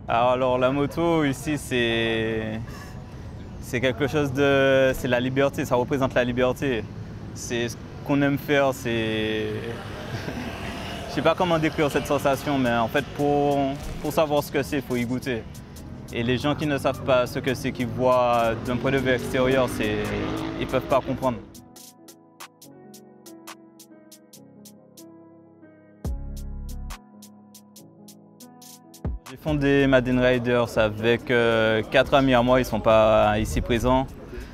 Alors la moto ici c'est quelque chose de... c'est la liberté, ça représente la liberté. C'est ce qu'on aime faire, c'est... Je sais pas comment décrire cette sensation, mais en fait pour savoir ce que c'est, il faut y goûter. Et les gens qui ne savent pas ce que c'est, qui voient d'un point de vue extérieur, ils ne peuvent pas comprendre. J'ai fondé Madden Riders avec 4 amis à moi, ils ne sont pas ici présents.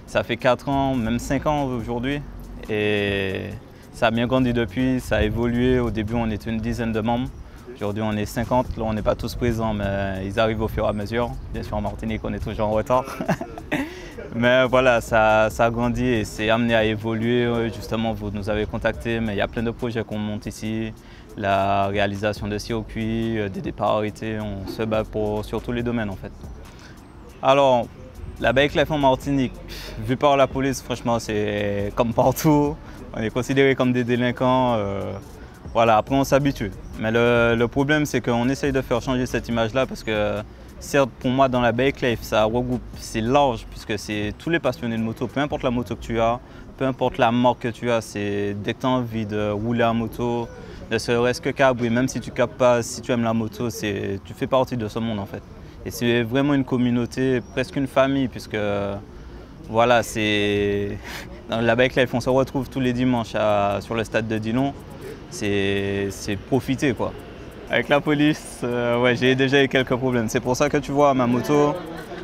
Ça fait 4 ans, même 5 ans aujourd'hui. Et ça a bien grandi depuis, ça a évolué. Au début, on était une dizaine de membres. Aujourd'hui, on est 50. Là, on n'est pas tous présents, mais ils arrivent au fur et à mesure. Bien sûr, en Martinique, on est toujours en retard. Mais voilà, ça a grandi et c'est amené à évoluer. Justement, vous nous avez contactés, mais il y a plein de projets qu'on monte ici. La réalisation de circuits, des départs arrêtés, on se bat sur tous les domaines en fait. Alors, la bike life en Martinique, vu par la police, franchement, c'est comme partout. On est considérés comme des délinquants. Voilà, après on s'habitue. Mais le problème, c'est qu'on essaye de faire changer cette image-là parce que, certes, pour moi, dans la bike life, ça regroupe, c'est large puisque c'est tous les passionnés de moto, peu importe la moto que tu as, peu importe la marque que tu as, c'est dès que tu as envie de rouler en moto, ne serait-ce que cabri, même si tu capes pas, si tu aimes la moto, tu fais partie de ce monde en fait. Et c'est vraiment une communauté, presque une famille, puisque voilà, c'est dans la bike life, on se retrouve tous les dimanches sur le stade de Dillon. C'est profiter quoi. Avec la police, ouais, j'ai déjà eu quelques problèmes. C'est pour ça que tu vois, ma moto,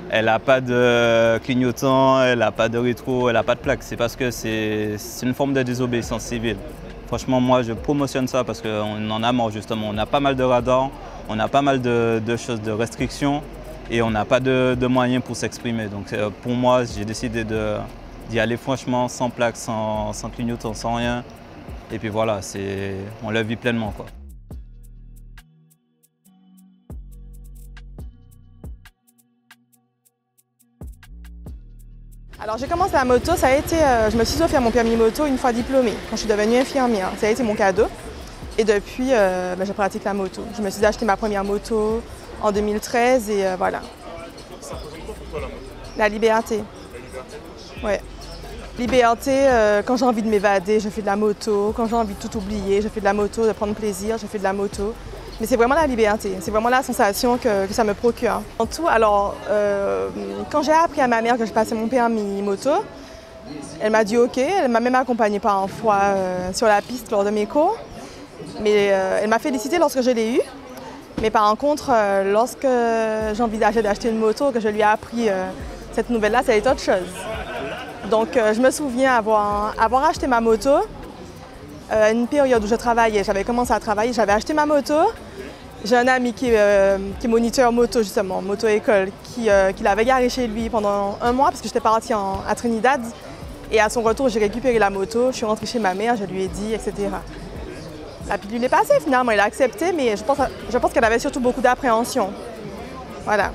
elle n'a pas de clignotant, elle n'a pas de rétro, elle n'a pas de plaque. C'est parce que c'est une forme de désobéissance civile. Franchement, moi, je promotionne ça parce qu'on en a marre justement. On a pas mal de radars, on a pas mal de choses, de restrictions et on n'a pas de moyens pour s'exprimer. Donc pour moi, j'ai décidé d'y aller franchement, sans plaque, sans clignotant, sans rien. Et puis voilà, on le vit pleinement, quoi. Alors j'ai commencé la moto, ça a été, je me suis offert mon permis moto une fois diplômée, quand je suis devenue infirmière. Ça a été mon cadeau. Et depuis, je pratique la moto. Je me suis acheté ma première moto en 2013 et voilà. Ça représente quoi pour toi la moto? La liberté. La liberté? Ouais. Liberté, quand j'ai envie de m'évader, je fais de la moto. Quand j'ai envie de tout oublier, je fais de la moto, de prendre plaisir, je fais de la moto. Mais c'est vraiment la liberté, c'est vraiment la sensation que ça me procure. En tout, alors, quand j'ai appris à ma mère que je passais mon permis moto, elle m'a dit OK, elle m'a même accompagnée par une fois sur la piste lors de mes cours. Mais elle m'a félicité lorsque je l'ai eu. Mais par contre, lorsque j'envisageais d'acheter une moto, que je lui ai appris cette nouvelle-là, ça a été autre chose. Donc je me souviens avoir acheté ma moto à une période où je travaillais. J'avais commencé à travailler, j'avais acheté ma moto. J'ai un ami qui est moniteur moto justement, moto-école, qui l'avait garé chez lui pendant un mois parce que j'étais partie à Trinidad. Et à son retour, j'ai récupéré la moto, je suis rentrée chez ma mère, je lui ai dit, etc. La pilule est passée finalement, il a accepté, mais je pense qu'elle avait surtout beaucoup d'appréhension. Voilà.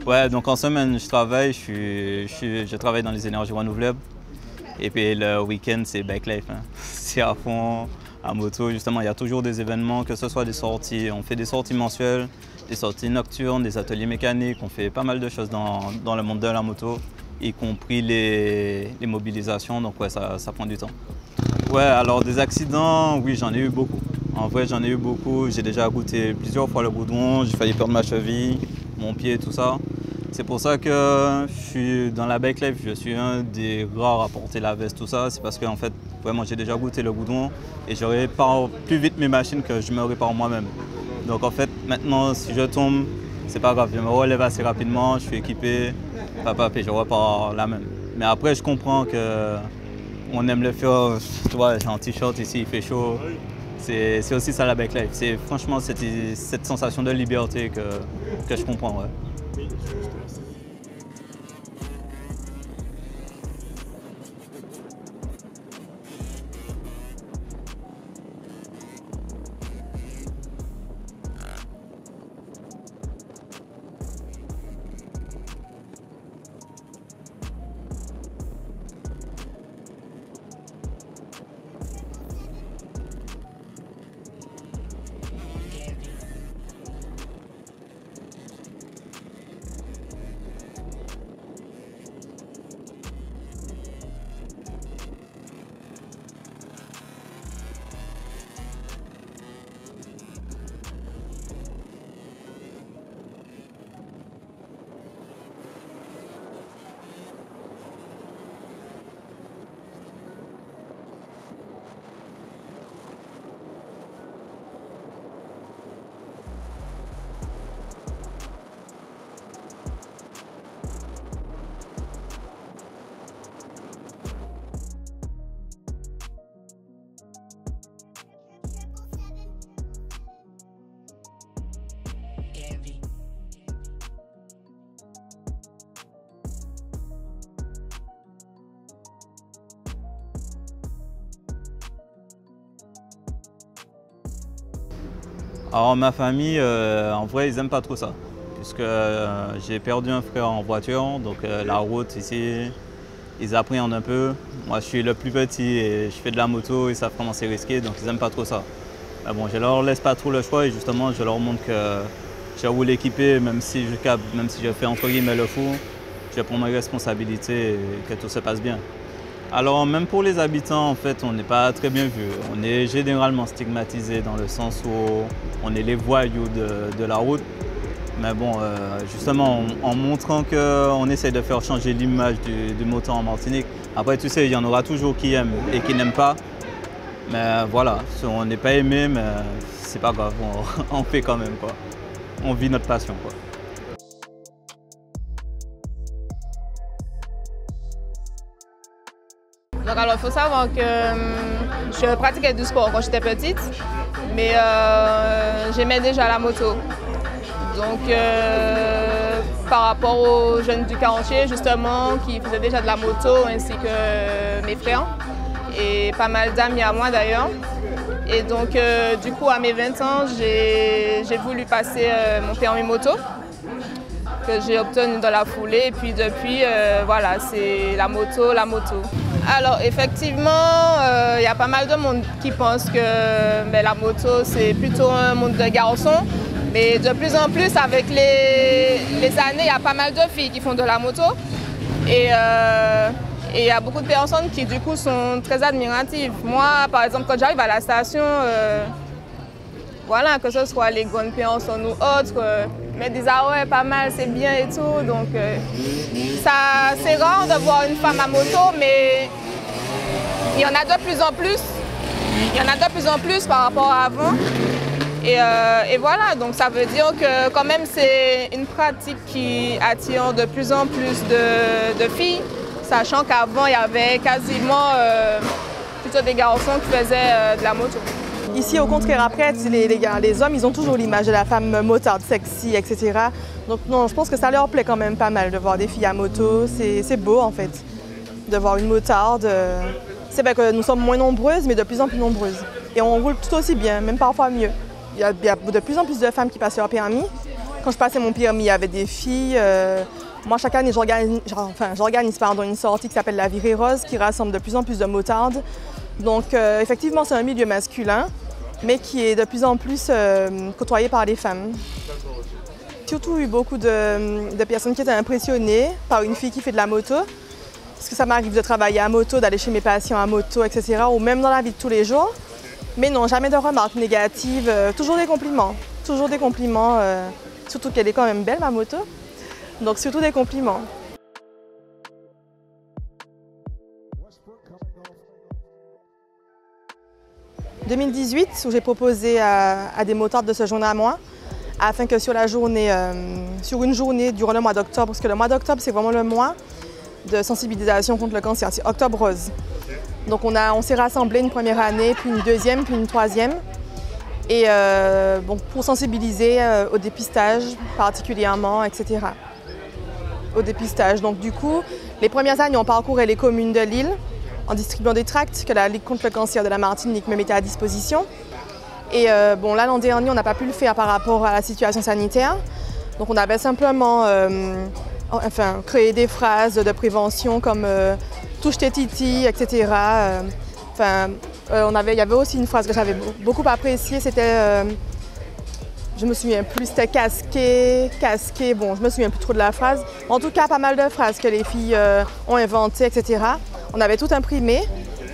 Ouais, donc en semaine, je travaille, je travaille dans les énergies renouvelables. Et puis le week-end, c'est bike life. Hein. C'est à fond, à moto. Justement, il y a toujours des événements, que ce soit des sorties. On fait des sorties mensuelles, des sorties nocturnes, des ateliers mécaniques. On fait pas mal de choses dans le monde de la moto, y compris les mobilisations. Donc ouais, ça prend du temps. Ouais, alors des accidents, oui, j'en ai eu beaucoup. En vrai, j'en ai eu beaucoup. J'ai déjà goûté plusieurs fois le goudron. J'ai failli perdre ma cheville, mon pied, tout ça. C'est pour ça que je suis dans la bike life, je suis un des rares à porter la veste, tout ça. C'est parce que en fait, vraiment, j'ai déjà goûté le goudron et je répare plus vite mes machines que je me répare moi-même. Donc en fait, maintenant, si je tombe, c'est pas grave, je me relève assez rapidement, je suis équipé, et je repars la même. Mais après, je comprends qu'on aime le faire, tu vois, j'ai un t-shirt ici, il fait chaud. C'est aussi ça la bike life. C'est franchement cette sensation de liberté que je comprends. Ouais. Oui, je te laisse. Alors ma famille, en vrai, ils n'aiment pas trop ça. Puisque j'ai perdu un frère en voiture, donc la route ici, ils appréhendent un peu. Moi, je suis le plus petit et je fais de la moto, ils savent comment c'est risqué, donc ils n'aiment pas trop ça. Mais bon, je leur laisse pas trop le choix et justement, je leur montre que je roule équipé, même si je fais entre guillemets le fou, je prends mes responsabilités et que tout se passe bien. Alors, même pour les habitants, en fait, on n'est pas très bien vu. On est généralement stigmatisé dans le sens où on est les voyous de la route. Mais bon, justement, en montrant qu'on essaie de faire changer l'image du moto en Martinique. Après, tu sais, il y en aura toujours qui aiment et qui n'aiment pas. Mais voilà, on n'est pas aimé, mais c'est pas grave, on fait quand même, quoi. On vit notre passion, quoi. Donc alors, il faut savoir que je pratiquais du sport quand j'étais petite, mais j'aimais déjà la moto. Donc par rapport aux jeunes du quartier, justement, qui faisaient déjà de la moto, ainsi que mes frères, et pas mal d'amis à moi d'ailleurs. Et donc du coup, à mes 20 ans, j'ai voulu passer mon permis moto, que j'ai obtenu dans la foulée. Et puis depuis, voilà, c'est la moto, la moto. Alors effectivement, il y a pas mal de monde qui pense que la moto c'est plutôt un monde de garçons. Mais de plus en plus, avec les années, il y a pas mal de filles qui font de la moto. Et il y a beaucoup de personnes qui du coup sont très admiratives. Moi, par exemple, quand j'arrive à la station, voilà, que ce soit les grandes personnes ou autres, me disent ah ouais, pas mal, c'est bien et tout. Donc c'est rare de voir une femme à moto, mais il y en a de plus en plus. Il y en a de plus en plus par rapport à avant. Et voilà, donc ça veut dire que quand même c'est une pratique qui attire de plus en plus de filles, sachant qu'avant il y avait quasiment plutôt des garçons qui faisaient de la moto. Ici, au contraire, après, les hommes, ils ont toujours l'image de la femme motarde, sexy, etc. Donc non, je pense que ça leur plaît quand même pas mal de voir des filles à moto. C'est beau, en fait, de voir une motarde. C'est vrai que nous sommes moins nombreuses, mais de plus en plus nombreuses. Et on roule tout aussi bien, même parfois mieux. Il y a de plus en plus de femmes qui passent leur permis. Quand je passais mon permis, il y avait des filles. Moi, chaque année, j'organise une sortie qui s'appelle la Virée Rose, qui rassemble de plus en plus de motardes. Donc, effectivement, c'est un milieu masculin, mais qui est de plus en plus côtoyé par les femmes. J'ai surtout eu beaucoup de personnes qui étaient impressionnées par une fille qui fait de la moto. Parce que ça m'arrive de travailler à moto, d'aller chez mes patients à moto, etc. Ou même dans la vie de tous les jours. Mais non, jamais de remarques négatives, toujours des compliments. Toujours des compliments, surtout qu'elle est quand même belle, ma moto. Donc surtout des compliments. En 2018, où j'ai proposé à des motards de se joindre à moi, afin que sur une journée durant le mois d'octobre, parce que le mois d'octobre, c'est vraiment le mois de sensibilisation contre le cancer, c'est Octobre Rose. Donc on s'est rassemblés une première année, puis une deuxième, puis une troisième. Et pour sensibiliser au dépistage particulièrement, etc. Au dépistage. Donc du coup, les premières années, on parcourait les communes de l'île en distribuant des tracts que la Ligue contre le cancer de la Martinique me mettait à disposition. Et là, l'an dernier, on n'a pas pu le faire par rapport à la situation sanitaire. Donc on avait simplement créé des phrases de prévention comme touche tes titis, etc. Il y avait aussi une phrase que j'avais beaucoup appréciée, c'était, je me souviens plus, c'était casqué, bon, je me souviens plus trop de la phrase. En tout cas, pas mal de phrases que les filles ont inventées, etc. On avait tout imprimé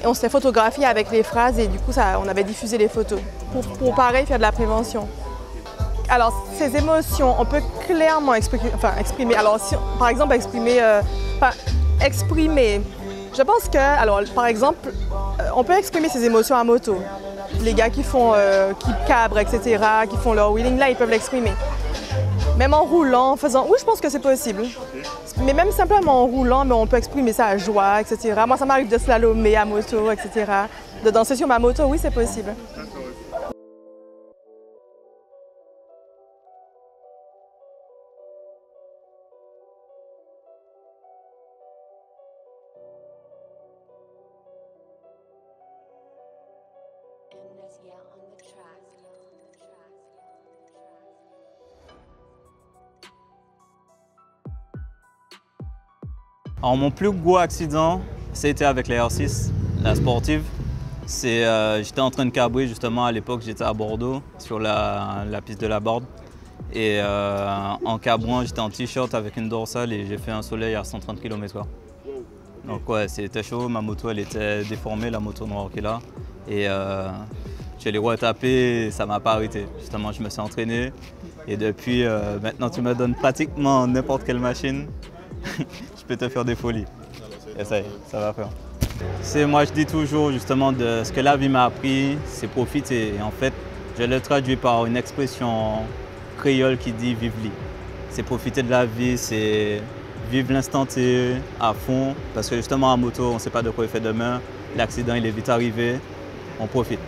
et on s'était photographié avec les phrases et du coup, on avait diffusé les photos pour pareil, faire de la prévention. Alors, ces émotions, on peut clairement exprimer. Alors, par exemple, exprimer, je pense que, alors, par exemple, on peut exprimer ses émotions à moto. Les gars qui cabrent, etc., qui font leur wheeling, là, ils peuvent l'exprimer. Même en roulant, en faisant... Oui, je pense que c'est possible. Mais même simplement en roulant, on peut exprimer sa joie, etc. Moi, ça m'arrive de slalomer à moto, etc. De danser sur ma moto, oui, c'est possible. Amnesia on the track. Alors, mon plus gros accident, c'était avec la R6, la sportive. J'étais en train de cabrer justement à l'époque, j'étais à Bordeaux sur la piste de la Borde. Et en cabrant, j'étais en t-shirt avec une dorsale et j'ai fait un soleil à 130 km/h. Donc ouais, c'était chaud, ma moto elle était déformée, la moto noire qui est là. Et je l'ai retapé et ça m'a pas arrêté. Justement, je me suis entraîné et depuis, maintenant tu me donnes pratiquement n'importe quelle machine, je peux te faire des folies. Et ça y est, ça va faire. Moi je dis toujours justement de ce que la vie m'a appris, c'est profiter. Et en fait, je le traduis par une expression créole qui dit « vive li ». C'est profiter de la vie, c'est vivre l'instant T à fond. Parce que justement en moto, on ne sait pas de quoi il fait demain. L'accident il est vite arrivé, on profite.